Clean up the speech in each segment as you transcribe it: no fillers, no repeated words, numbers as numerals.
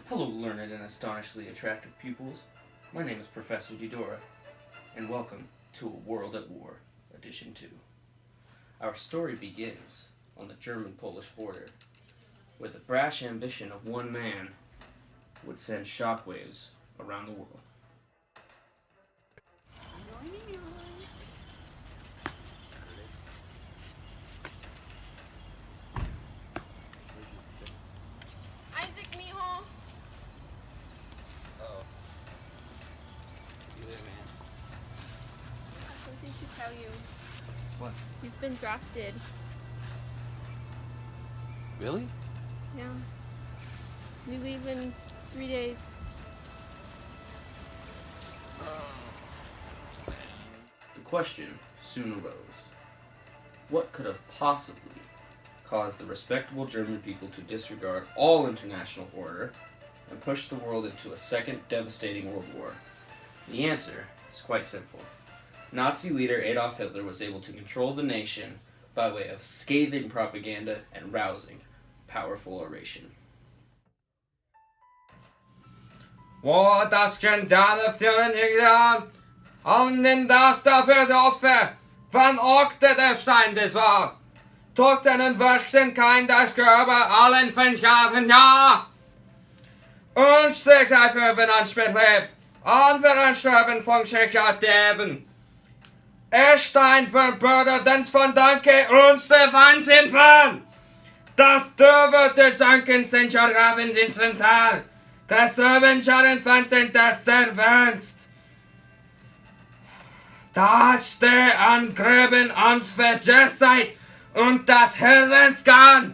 Hello, learned and astonishingly attractive pupils. My name is Professor Eudora, and welcome to A World at War, Edition 2. Our story begins on the German-Polish border, where the brash ambition of one man would send shockwaves around the world. Isaac, mijo. Oh. See you later, man. Something to tell you. What? You've been drafted. Really? Yeah. We leave in 3 days. The question soon arose. What could have possibly caused the respectable German people to disregard all international order and push the world into a second devastating world war? The answer is quite simple. Nazi leader Adolf Hitler was able to control the nation by way of scathing propaganda and rousing, powerful oration. Wo das Skandale führen hier an den das dafür Opfer van Okte der Stein des war. Toten waschen kein das Körper allen Verskafen ja. Und steckt für wenn ein Spät lebt. An für ein Sterben von Schickja Deven. Stein für Bürger, denn von Danke uns der Wahnsinn von. Das dürfe der Zanken sind schon Raven ins Vental. Das dürfen schon entfangen das Servernst. Das der Angräben uns vergessen und das Hellenskan.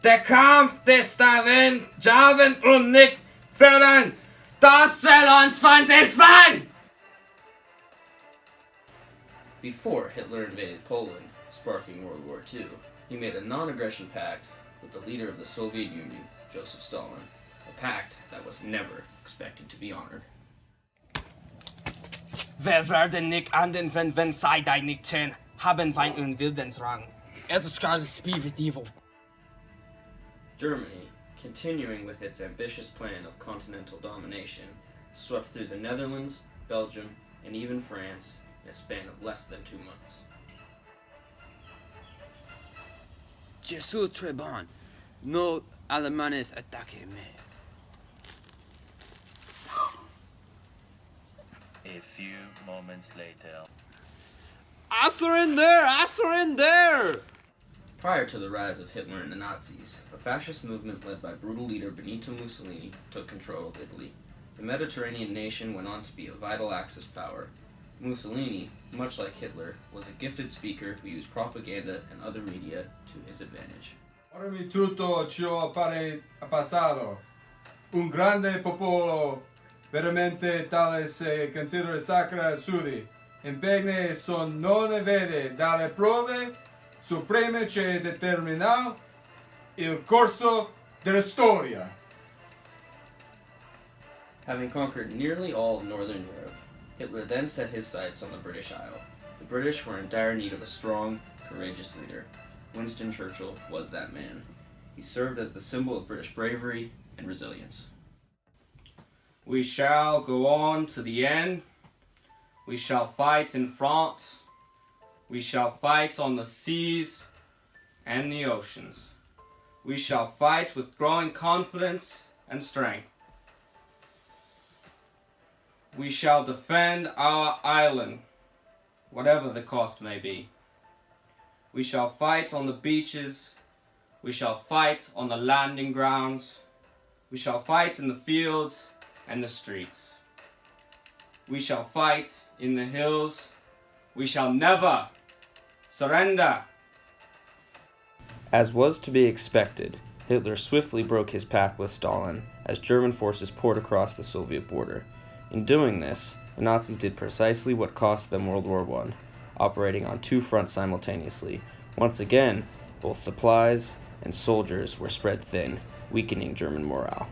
Der Kampf des Daven, Javen und nicht fördern. Das soll uns von des Wein. Before Hitler invaded Poland, sparking World War II, he made a non-aggression pact with the leader of the Soviet Union, Joseph Stalin, a pact that was never expected to be honored. Wer würde nicht an den wenn sei dein nicht tun, haben Wein und Wildensrang. Es kann speed evil. Germany, continuing with its ambitious plan of continental domination, swept through the Netherlands, Belgium, and even France in a span of less than 2 months. Jesus Trebon, no Alemanes ataque me. A few moments later. I surrender! Prior to the rise of Hitler and the Nazis, a fascist movement led by brutal leader Benito Mussolini took control of Italy. The Mediterranean nation went on to be a vital Axis power. Mussolini, much like Hitler, was a gifted speaker who used propaganda and other media to his advantage. Ora tutto ciò appare passato. Un grande popolo, veramente tale se considera sacra sudi. Impegni son non vede dalle prove supreme che determinano il corso della storia. Having conquered nearly all of northern Europe, Hitler then set his sights on the British Isle. The British were in dire need of a strong, courageous leader. Winston Churchill was that man. He served as the symbol of British bravery and resilience. We shall go on to the end. We shall fight in France. We shall fight on the seas and the oceans. We shall fight with growing confidence and strength. We shall defend our island, whatever the cost may be. We shall fight on the beaches. We shall fight on the landing grounds. We shall fight in the fields and the streets. We shall fight in the hills. We shall never surrender. As was to be expected, Hitler swiftly broke his pact with Stalin as German forces poured across the Soviet border. In doing this, the Nazis did precisely what cost them World War I, operating on two fronts simultaneously. Once again, both supplies and soldiers were spread thin, weakening German morale.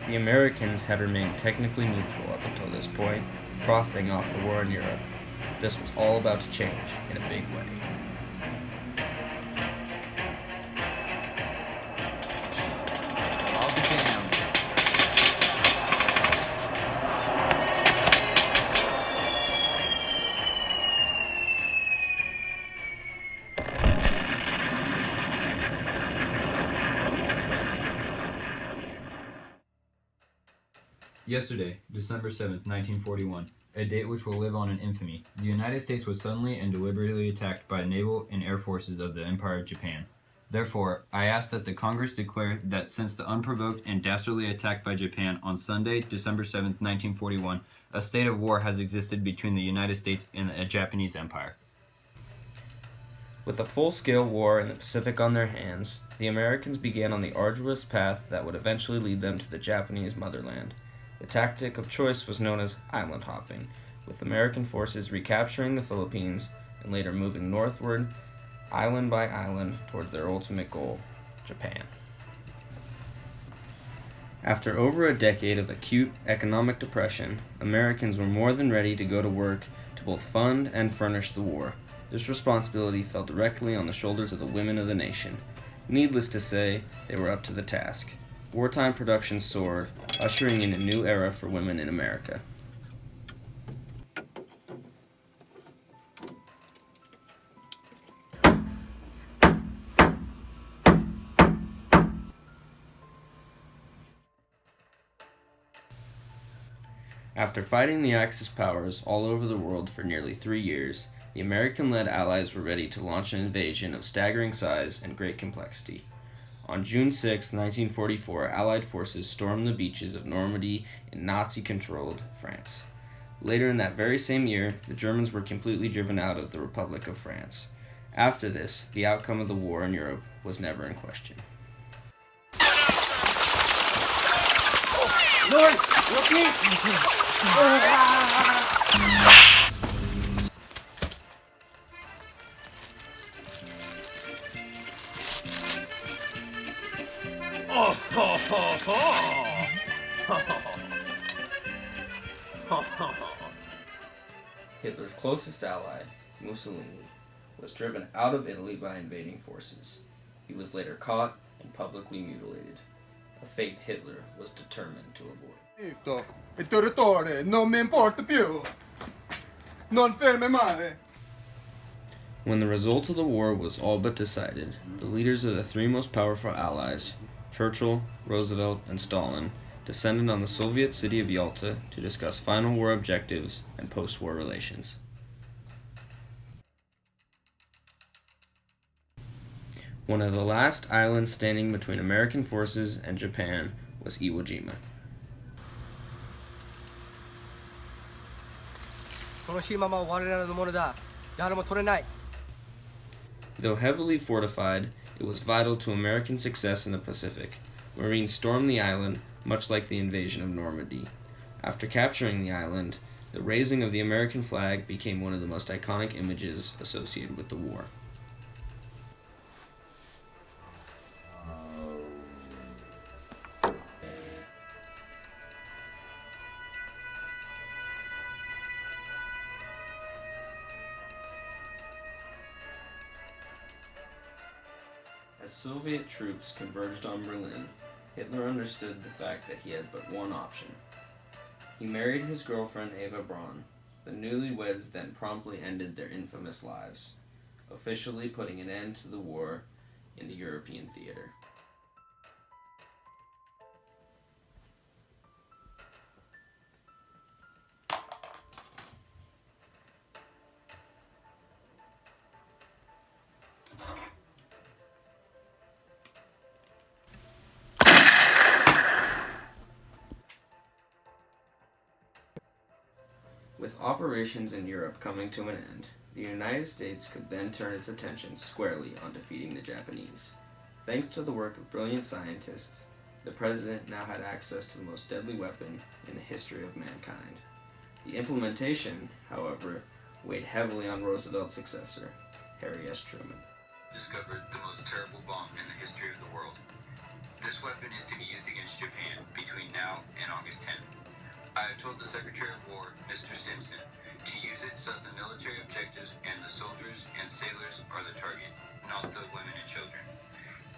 The Americans had remained technically neutral up until this point, profiting off the war in Europe. This was all about to change in a big way. I'll be damned. Yesterday, December 7th, 1941, a date which will live on in infamy, the United States was suddenly and deliberately attacked by the naval and air forces of the Empire of Japan. Therefore, I ask that the Congress declare that since the unprovoked and dastardly attack by Japan on Sunday, December 7th, 1941, a state of war has existed between the United States and the Japanese Empire. With a full-scale war in the Pacific on their hands, the Americans began on the arduous path that would eventually lead them to the Japanese motherland. The tactic of choice was known as island hopping, with American forces recapturing the Philippines and later moving northward, island by island, towards their ultimate goal, Japan. After over a decade of acute economic depression, Americans were more than ready to go to work to both fund and furnish the war. This responsibility fell directly on the shoulders of the women of the nation. Needless to say, they were up to the task. Wartime production soared, ushering in a new era for women in America. After fighting the Axis powers all over the world for nearly 3 years, the American-led Allies were ready to launch an invasion of staggering size and great complexity. On June 6, 1944, Allied forces stormed the beaches of Normandy in Nazi-controlled France. Later in that very same year, the Germans were completely driven out of the Republic of France. After this, the outcome of the war in Europe was never in question. Hitler's closest ally, Mussolini, was driven out of Italy by invading forces. He was later caught and publicly mutilated, a fate Hitler was determined to avoid. Il territorio non mi importa più. Non ferme male. When the result of the war was all but decided, the leaders of the three most powerful allies, Churchill, Roosevelt, and Stalin, descended on the Soviet city of Yalta to discuss final war objectives and post-war relations. One of the last islands standing between American forces and Japan was Iwo Jima. Though heavily fortified, it was vital to American success in the Pacific. Marines stormed the island, much like the invasion of Normandy. After capturing the island, the raising of the American flag became one of the most iconic images associated with the war. As Soviet troops converged on Berlin, Hitler understood the fact that he had but one option. He married his girlfriend Eva Braun. The newlyweds then promptly ended their infamous lives, officially putting an end to the war in the European theater. With operations in Europe coming to an end, the United States could then turn its attention squarely on defeating the Japanese. Thanks to the work of brilliant scientists, the President now had access to the most deadly weapon in the history of mankind. The implementation, however, weighed heavily on Roosevelt's successor, Harry S. Truman. Discovered the most terrible bomb in the history of the world. This weapon is to be used against Japan between now and August 10th. I have told the Secretary of War, Mr. Stimson, to use it so that the military objectives and the soldiers and sailors are the target, not the women and children.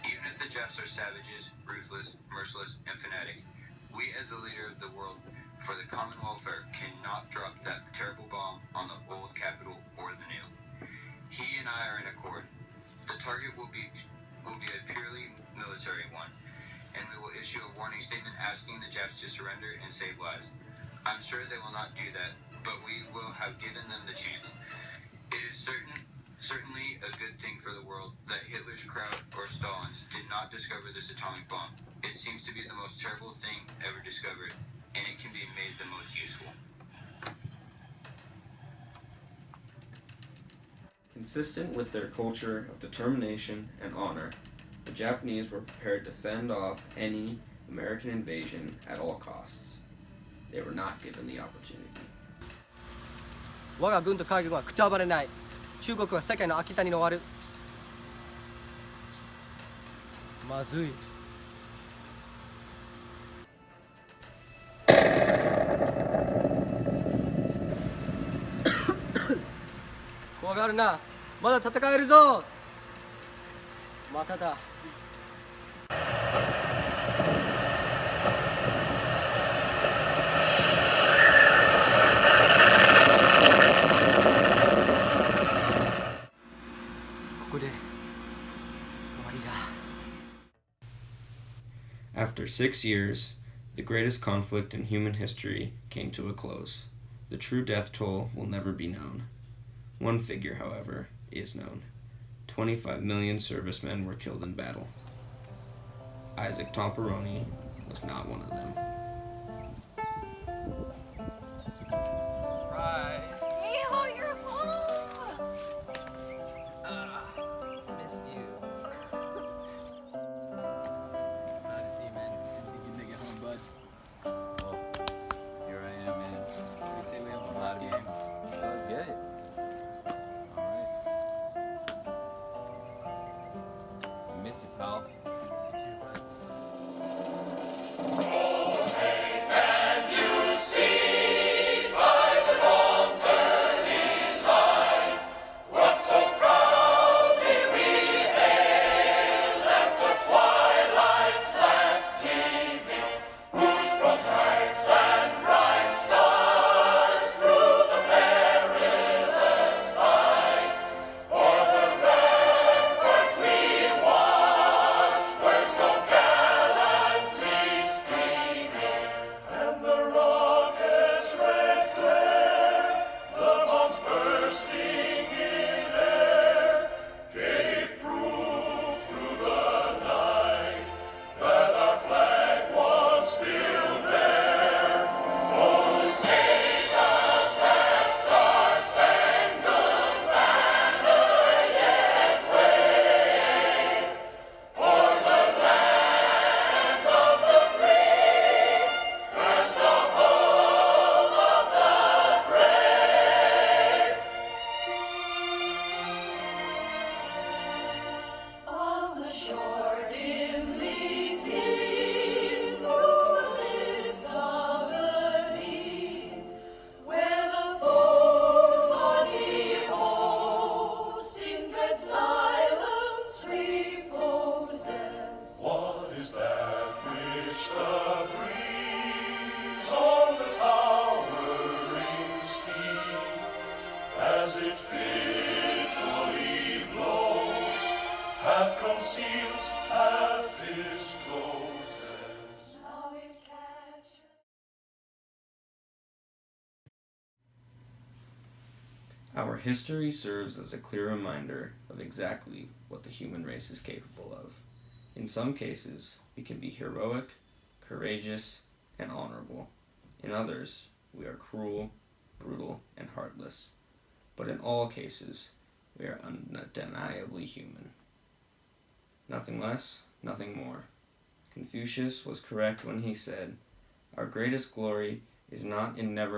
Even if the Japs are savages, ruthless, merciless, and fanatic, we as the leader of the world for the common welfare cannot drop that terrible bomb on the old capital or the new. He and I are in accord. The target will be a purely military one, and we will issue a warning statement asking the Japs to surrender and save lives. I'm sure they will not do that, but we will have given them the chance. It is certainly a good thing for the world that Hitler's crowd or Stalin's did not discover this atomic bomb. It seems to be the most terrible thing ever discovered, and it can be made the most useful. Consistent with their culture of determination and honor, the Japanese were prepared to fend off any American invasion at all costs. They were not given the opportunity. 我が軍と海軍はくたばれない。中国は世界の秋田に終わる。まずい。怖がるな。まだ戦えるぞ。まただ。After 6 years, the greatest conflict in human history came to a close. The true death toll will never be known. One figure, however, is known. 25 million servicemen were killed in battle. Isaac Tomperoni was not one of them. Mijo, you're home! Missed you. Glad to see you, man. Didn't think you'd make it home, bud. Well, here I am, man. What do you say we have the last game? Let's get it. Alright. Miss you, pal. Miss you too, bud. Our history serves as a clear reminder of exactly what the human race is capable of. In some cases, we can be heroic, courageous, and honorable. In others, we are cruel, brutal, and heartless. But in all cases, we are undeniably human. Nothing less, nothing more. Confucius was correct when he said, "Our greatest glory is not in never